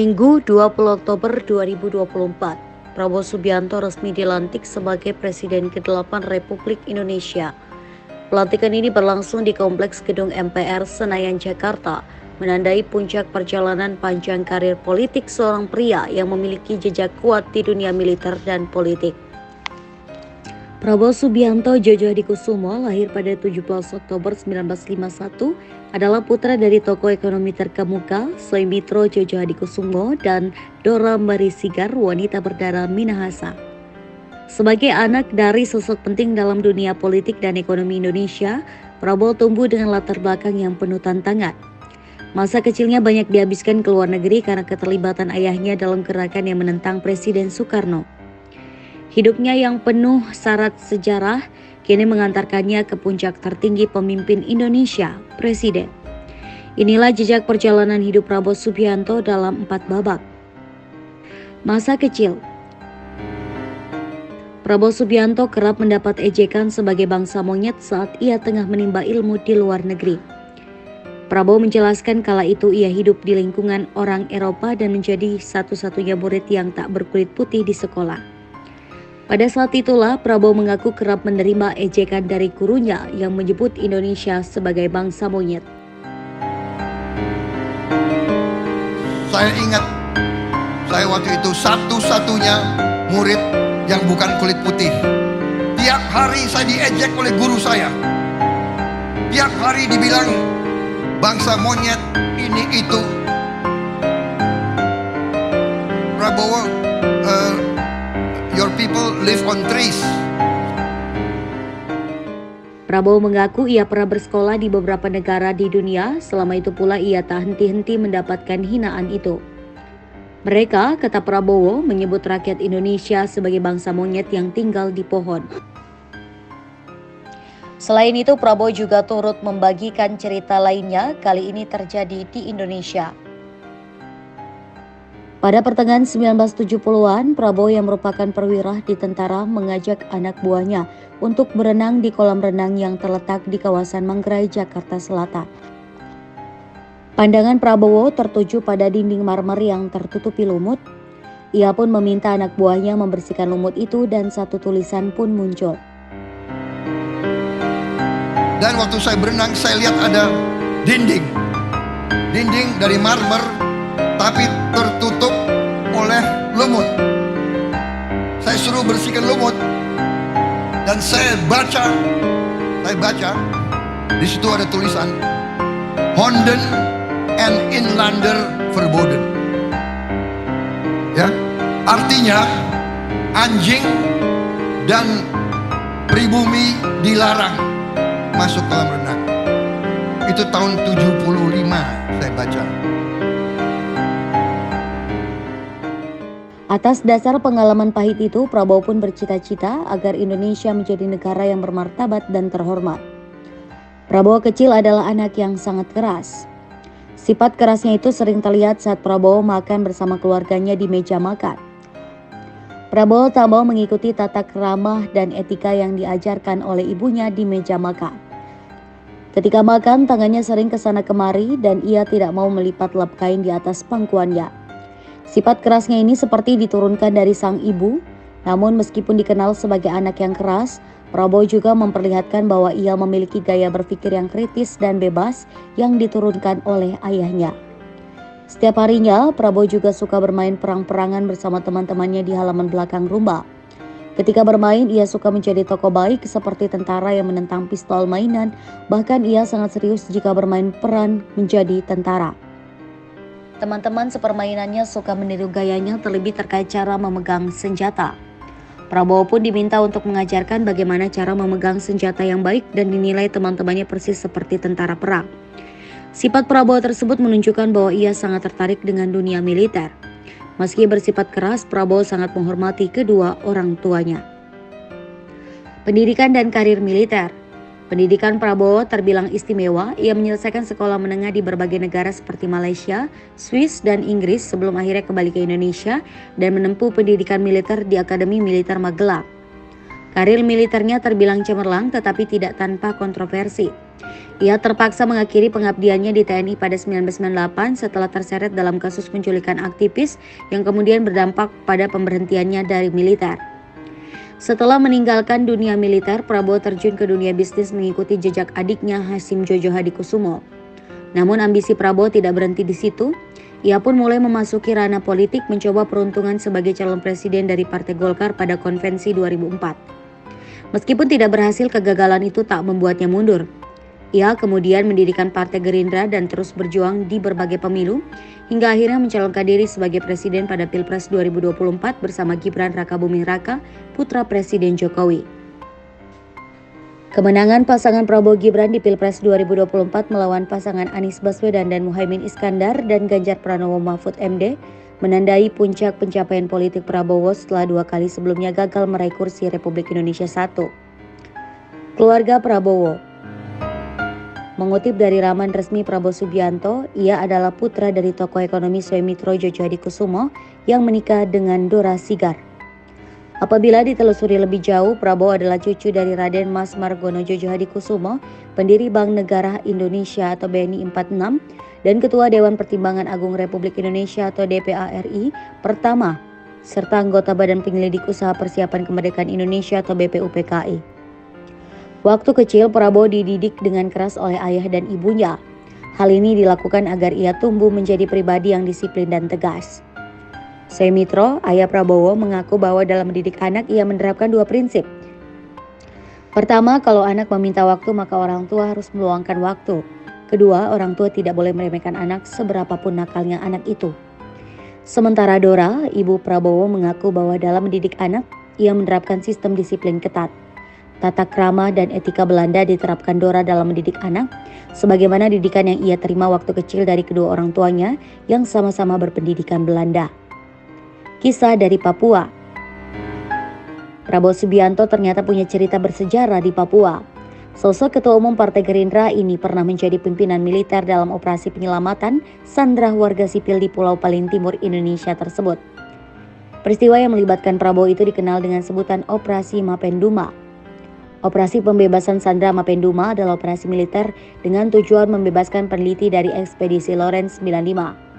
Minggu 20 Oktober 2024, Prabowo Subianto resmi dilantik sebagai Presiden ke-8 Republik Indonesia. Pelantikan ini berlangsung di Kompleks Gedung MPR Senayan, Jakarta, menandai puncak perjalanan panjang karir politik seorang pria yang memiliki jejak kuat di dunia militer dan politik. Prabowo Subianto Jojo Hadikusumo lahir pada 17 Oktober 1951, adalah putra dari tokoh ekonomi terkemuka Soemitro Jojo Hadikusumo dan Dora Marisigar, wanita berdarah Minahasa. Sebagai anak dari sosok penting dalam dunia politik dan ekonomi Indonesia, Prabowo tumbuh dengan latar belakang yang penuh tantangan. Masa kecilnya banyak dihabiskan ke luar negeri karena keterlibatan ayahnya dalam gerakan yang menentang Presiden Soekarno. Hidupnya yang penuh syarat sejarah kini mengantarkannya ke puncak tertinggi pemimpin Indonesia, Presiden. Inilah jejak perjalanan hidup Prabowo Subianto dalam 4 babak. Masa kecil. Prabowo Subianto kerap mendapat ejekan sebagai bangsa monyet saat ia tengah menimba ilmu di luar negeri. Prabowo menjelaskan kala itu ia hidup di lingkungan orang Eropa dan menjadi satu-satunya murid yang tak berkulit putih di sekolah. Pada saat itulah Prabowo mengaku kerap menerima ejekan dari gurunya yang menyebut Indonesia sebagai bangsa monyet. Saya ingat, saya waktu itu satu-satunya murid yang bukan kulit putih. Tiap hari saya diejek oleh guru saya. Tiap hari dibilang bangsa monyet, ini itu. Prabowo, your people live on trees. Prabowo mengaku ia pernah bersekolah di beberapa negara di dunia, selama itu pula ia tak henti-henti mendapatkan hinaan itu. Mereka, kata Prabowo, menyebut rakyat Indonesia sebagai bangsa monyet yang tinggal di pohon. Selain itu, Prabowo juga turut membagikan cerita lainnya, kali ini terjadi di Indonesia. Pada pertengahan 1970-an, Prabowo yang merupakan perwira di tentara mengajak anak buahnya untuk berenang di kolam renang yang terletak di kawasan Manggarai, Jakarta Selatan. Pandangan Prabowo tertuju pada dinding marmer yang tertutupi lumut. Ia pun meminta anak buahnya membersihkan lumut itu dan satu tulisan pun muncul. Dan waktu saya berenang, saya lihat ada dinding dari marmer, tapi tertutup oleh lumut. Saya suruh bersihkan lumut dan saya baca, di situ ada tulisan Honden and Inlander Verboden. Ya, artinya anjing dan pribumi dilarang masuk kolam renang. Itu tahun 75 saya baca. Atas dasar pengalaman pahit itu, Prabowo pun bercita-cita agar Indonesia menjadi negara yang bermartabat dan terhormat. Prabowo kecil adalah anak yang sangat keras. Sifat kerasnya itu sering terlihat saat Prabowo makan bersama keluarganya di meja makan. Prabowo tak mau mengikuti tata krama dan etika yang diajarkan oleh ibunya di meja makan. Ketika makan, tangannya sering kesana kemari dan ia tidak mau melipat lap kain di atas pangkuannya. Sifat kerasnya ini seperti diturunkan dari sang ibu, namun meskipun dikenal sebagai anak yang keras, Prabowo juga memperlihatkan bahwa ia memiliki gaya berpikir yang kritis dan bebas yang diturunkan oleh ayahnya. Setiap harinya, Prabowo juga suka bermain perang-perangan bersama teman-temannya di halaman belakang rumah. Ketika bermain, ia suka menjadi tokoh baik seperti tentara yang menentang pistol mainan, bahkan ia sangat serius jika bermain peran menjadi tentara. Teman-teman sepermainannya suka meniru gayanya terlebih terkait cara memegang senjata. Prabowo pun diminta untuk mengajarkan bagaimana cara memegang senjata yang baik dan dinilai teman-temannya persis seperti tentara perang. Sifat Prabowo tersebut menunjukkan bahwa ia sangat tertarik dengan dunia militer. Meski bersifat keras, Prabowo sangat menghormati kedua orang tuanya. Pendidikan dan karir militer. Pendidikan Prabowo terbilang istimewa. Ia menyelesaikan sekolah menengah di berbagai negara seperti Malaysia, Swiss, dan Inggris sebelum akhirnya kembali ke Indonesia dan menempuh pendidikan militer di Akademi Militer Magelang. Karir militernya terbilang cemerlang tetapi tidak tanpa kontroversi. Ia terpaksa mengakhiri pengabdiannya di TNI pada 1998 setelah terseret dalam kasus penculikan aktivis yang kemudian berdampak pada pemberhentiannya dari militer. Setelah meninggalkan dunia militer, Prabowo terjun ke dunia bisnis mengikuti jejak adiknya Hasyim Jojo Hadikusumo. Namun ambisi Prabowo tidak berhenti di situ. Ia pun mulai memasuki ranah politik, mencoba peruntungan sebagai calon presiden dari Partai Golkar pada konvensi 2004. Meskipun tidak berhasil, kegagalan itu tak membuatnya mundur. Ia kemudian mendirikan Partai Gerindra dan terus berjuang di berbagai pemilu, hingga akhirnya mencalonkan diri sebagai presiden pada Pilpres 2024 bersama Gibran Rakabuming Raka, putra Presiden Jokowi. Kemenangan pasangan Prabowo Gibran di Pilpres 2024 melawan pasangan Anies Baswedan dan Muhaimin Iskandar dan Ganjar Pranowo Mahfud MD menandai puncak pencapaian politik Prabowo setelah 2 kali sebelumnya gagal meraih kursi Republik Indonesia I. Keluarga Prabowo. Mengutip dari laman resmi Prabowo Subianto, ia adalah putra dari tokoh ekonomi Suemitro Jojo Hadikusumo yang menikah dengan Dora Sigar. Apabila ditelusuri lebih jauh, Prabowo adalah cucu dari Raden Mas Margono Jojo Hadikusumo, pendiri Bank Negara Indonesia atau BNI 46, dan Ketua Dewan Pertimbangan Agung Republik Indonesia atau DPA RI pertama, serta anggota Badan Penyelidik Usaha Persiapan Kemerdekaan Indonesia atau BPUPKI. Waktu kecil, Prabowo dididik dengan keras oleh ayah dan ibunya. Hal ini dilakukan agar ia tumbuh menjadi pribadi yang disiplin dan tegas. Suemitro, ayah Prabowo, mengaku bahwa dalam mendidik anak ia menerapkan 2 prinsip. Pertama, kalau anak meminta waktu maka orang tua harus meluangkan waktu. Kedua, orang tua tidak boleh meremehkan anak seberapapun nakalnya anak itu. Sementara Dora, ibu Prabowo, mengaku bahwa dalam mendidik anak ia menerapkan sistem disiplin ketat. Tata krama dan etika Belanda diterapkan Dora dalam mendidik anak, sebagaimana didikan yang ia terima waktu kecil dari kedua orang tuanya yang sama-sama berpendidikan Belanda. Kisah dari Papua. Prabowo Subianto ternyata punya cerita bersejarah di Papua. Sosok Ketua Umum Partai Gerindra ini pernah menjadi pimpinan militer dalam operasi penyelamatan sandera warga sipil di Pulau Paling Timur Indonesia tersebut. Peristiwa yang melibatkan Prabowo itu dikenal dengan sebutan Operasi Mapenduma. Operasi pembebasan sandera Mapenduma adalah operasi militer dengan tujuan membebaskan peneliti dari ekspedisi Lawrence 95.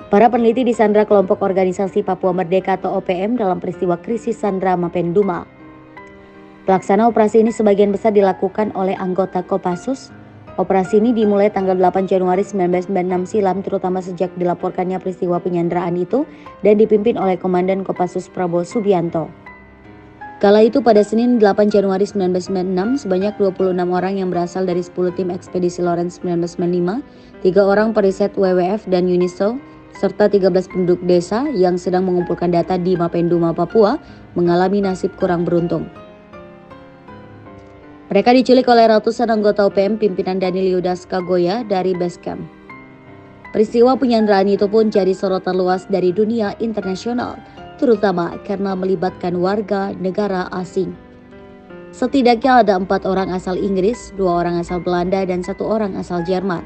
Para peneliti disandra kelompok organisasi Papua Merdeka atau OPM dalam peristiwa krisis sandera Mapenduma. Pelaksana operasi ini sebagian besar dilakukan oleh anggota Kopassus. Operasi ini dimulai tanggal 8 Januari 1996 silam, terutama sejak dilaporkannya peristiwa penyanderaan itu dan dipimpin oleh Komandan Kopassus Prabowo Subianto. Kala itu pada Senin 8 Januari 1996, sebanyak 26 orang yang berasal dari 10 tim ekspedisi Lawrence 1995, 3 orang periset WWF dan UNISO, serta 13 penduduk desa yang sedang mengumpulkan data di Mapenduma, Papua, mengalami nasib kurang beruntung. Mereka diculik oleh ratusan anggota OPM pimpinan Daniel Yudas Kagoya dari Basecamp. Peristiwa penyanderaan itu pun jadi sorotan luas dari dunia internasional, terutama karena melibatkan warga negara asing. Setidaknya ada 4 orang asal Inggris, 2 orang asal Belanda, dan 1 orang asal Jerman.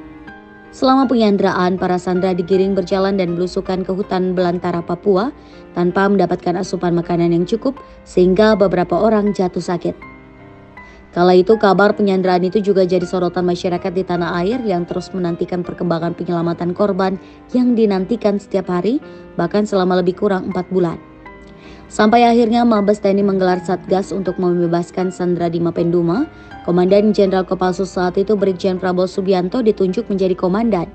Selama penyanderaan, para sandera digiring berjalan dan belusukan ke hutan belantara Papua tanpa mendapatkan asupan makanan yang cukup, sehingga beberapa orang jatuh sakit. Kala itu kabar penyanderaan itu juga jadi sorotan masyarakat di tanah air yang terus menantikan perkembangan penyelamatan korban yang dinantikan setiap hari, bahkan selama lebih kurang 4 bulan. Sampai akhirnya Mabes TNI menggelar Satgas untuk membebaskan sandera di Mapenduma. Komandan Jenderal Kopassus saat itu Brigjen Prabowo Subianto ditunjuk menjadi komandan.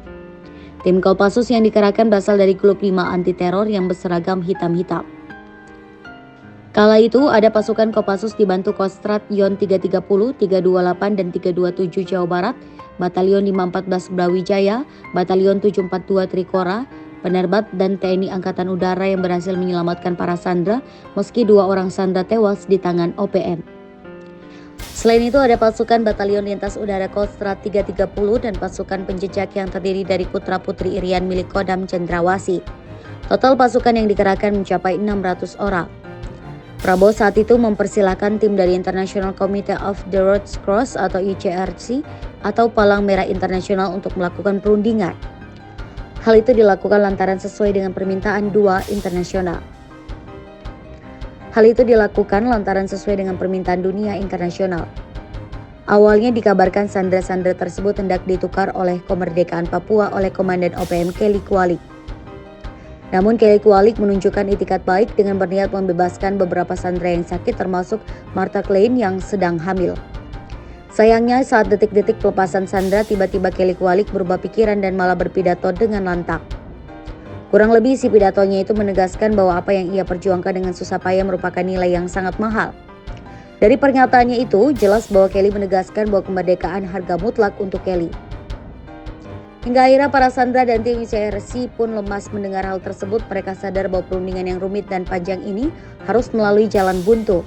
Tim Kopassus yang dikerahkan berasal dari Grup 5 anti teror yang berseragam hitam-hitam. Kala itu ada pasukan Kopassus dibantu Kostrat Yon 330, 328 dan 327 Jawa Barat, Batalion 514 Brawijaya, Batalion 742 Trikora, penerbat dan TNI Angkatan Udara yang berhasil menyelamatkan para sandera meski 2 orang sandera tewas di tangan OPM. Selain itu ada pasukan Batalion Lintas Udara Kostrat 330 dan pasukan penjejak yang terdiri dari putra-putri Irian milik Kodam Cendrawasih. Total pasukan yang dikerahkan mencapai 600 orang. Prabowo saat itu mempersilahkan tim dari International Committee of the Red Cross atau ICRC atau Palang Merah Internasional untuk melakukan perundingan. Hal itu dilakukan lantaran sesuai dengan permintaan 2 internasional. Hal itu dilakukan lantaran sesuai dengan permintaan dunia internasional. Awalnya dikabarkan sandera-sandera tersebut hendak ditukar oleh kemerdekaan Papua oleh Komandan OPM Kelly Kualik. Namun Kelly Kualik menunjukkan itikat baik dengan berniat membebaskan beberapa sandera yang sakit termasuk Martha Klein yang sedang hamil. Sayangnya saat detik-detik pelepasan sandera tiba-tiba Kelly Kualik berubah pikiran dan malah berpidato dengan lantang. Kurang lebih isi pidatonya itu menegaskan bahwa apa yang ia perjuangkan dengan susah payah merupakan nilai yang sangat mahal. Dari pernyataannya itu, jelas bahwa Kelly menegaskan bahwa kemerdekaan harga mutlak untuk Kelly. Hingga akhirnya para sandera dan tim ICRC pun lemas mendengar hal tersebut. Mereka sadar bahwa perundingan yang rumit dan panjang ini harus melalui jalan buntu.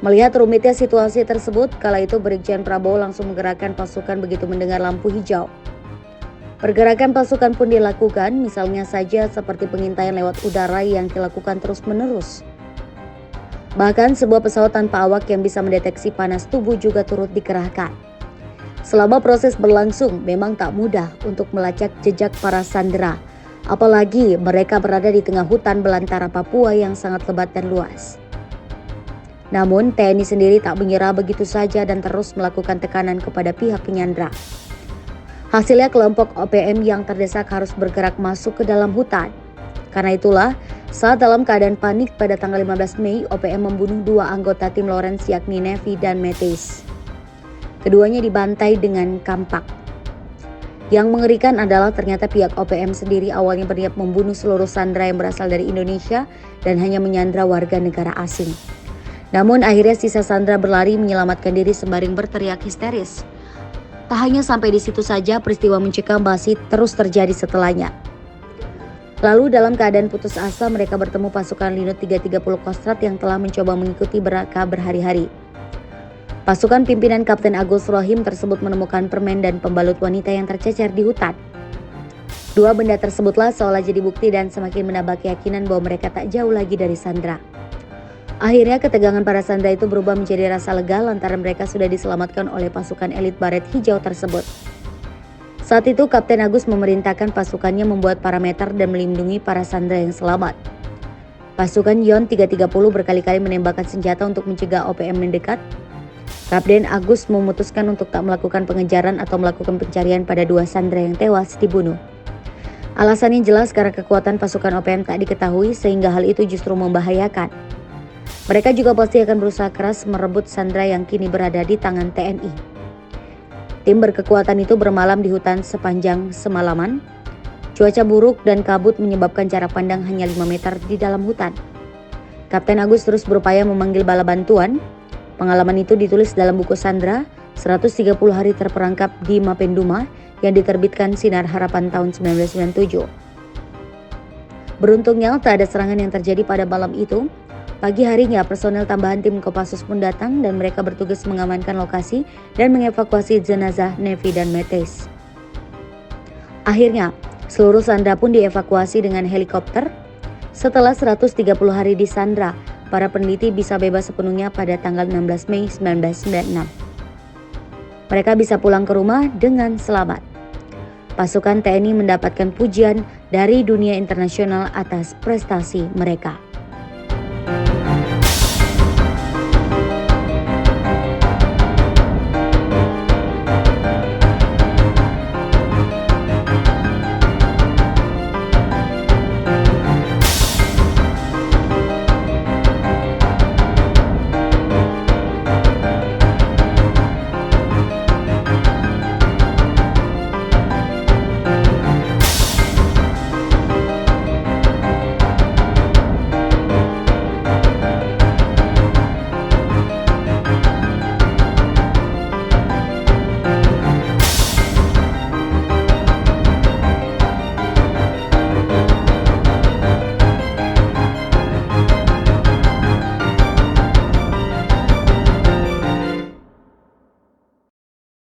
Melihat rumitnya situasi tersebut, kala itu Brigjen Prabowo langsung menggerakkan pasukan begitu mendengar lampu hijau. Pergerakan pasukan pun dilakukan, misalnya saja seperti pengintaian lewat udara yang dilakukan terus-menerus. Bahkan sebuah pesawat tanpa awak yang bisa mendeteksi panas tubuh juga turut dikerahkan. Selama proses berlangsung, memang tak mudah untuk melacak jejak para sandera, apalagi mereka berada di tengah hutan belantara Papua yang sangat lebat dan luas. Namun TNI sendiri tak menyerah begitu saja dan terus melakukan tekanan kepada pihak penyandra. Hasilnya kelompok OPM yang terdesak harus bergerak masuk ke dalam hutan. Karena itulah, saat dalam keadaan panik pada tanggal 15 Mei, OPM membunuh 2 anggota tim Lawrence yakni Nevi dan Metis. Keduanya dibantai dengan kampak. Yang mengerikan adalah ternyata pihak OPM sendiri awalnya berniat membunuh seluruh sandera yang berasal dari Indonesia dan hanya menyandra warga negara asing. Namun akhirnya sisa sandera berlari menyelamatkan diri sembari berteriak histeris. Tak hanya sampai di situ saja, peristiwa mencekam masih terus terjadi setelahnya. Lalu dalam keadaan putus asa mereka bertemu pasukan Linut 330 Kostrad yang telah mencoba mengikuti mereka berhari-hari. Pasukan pimpinan Kapten Agus Rohim tersebut menemukan permen dan pembalut wanita yang tercecer di hutan. 2 benda tersebutlah seolah jadi bukti dan semakin menambah keyakinan bahwa mereka tak jauh lagi dari sandera. Akhirnya ketegangan para sandera itu berubah menjadi rasa lega lantaran mereka sudah diselamatkan oleh pasukan elit baret hijau tersebut. Saat itu Kapten Agus memerintahkan pasukannya membuat parameter dan melindungi para sandera yang selamat. Pasukan Yon 330 berkali-kali menembakkan senjata untuk mencegah OPM mendekat. Kapten Agus memutuskan untuk tak melakukan pengejaran atau melakukan pencarian pada 2 sandera yang tewas dibunuh. Alasannya jelas karena kekuatan pasukan OPM tak diketahui sehingga hal itu justru membahayakan. Mereka juga pasti akan berusaha keras merebut sandera yang kini berada di tangan TNI. Tim berkekuatan itu bermalam di hutan sepanjang semalaman. Cuaca buruk dan kabut menyebabkan jarak pandang hanya 5 meter di dalam hutan. Kapten Agus terus berupaya memanggil bala bantuan. Pengalaman itu ditulis dalam buku Sandera 130 hari terperangkap di Mapenduma yang diterbitkan Sinar Harapan tahun 1997. Beruntungnya tak ada serangan yang terjadi pada malam itu. Pagi harinya personel tambahan tim Kopassus pun datang dan mereka bertugas mengamankan lokasi dan mengevakuasi jenazah Nevi dan Metis. Akhirnya, seluruh sandera pun dievakuasi dengan helikopter. Setelah 130 hari di sandera, para peneliti bisa bebas sepenuhnya pada tanggal 16 Mei 1996. Mereka bisa pulang ke rumah dengan selamat. Pasukan TNI mendapatkan pujian dari dunia internasional atas prestasi mereka.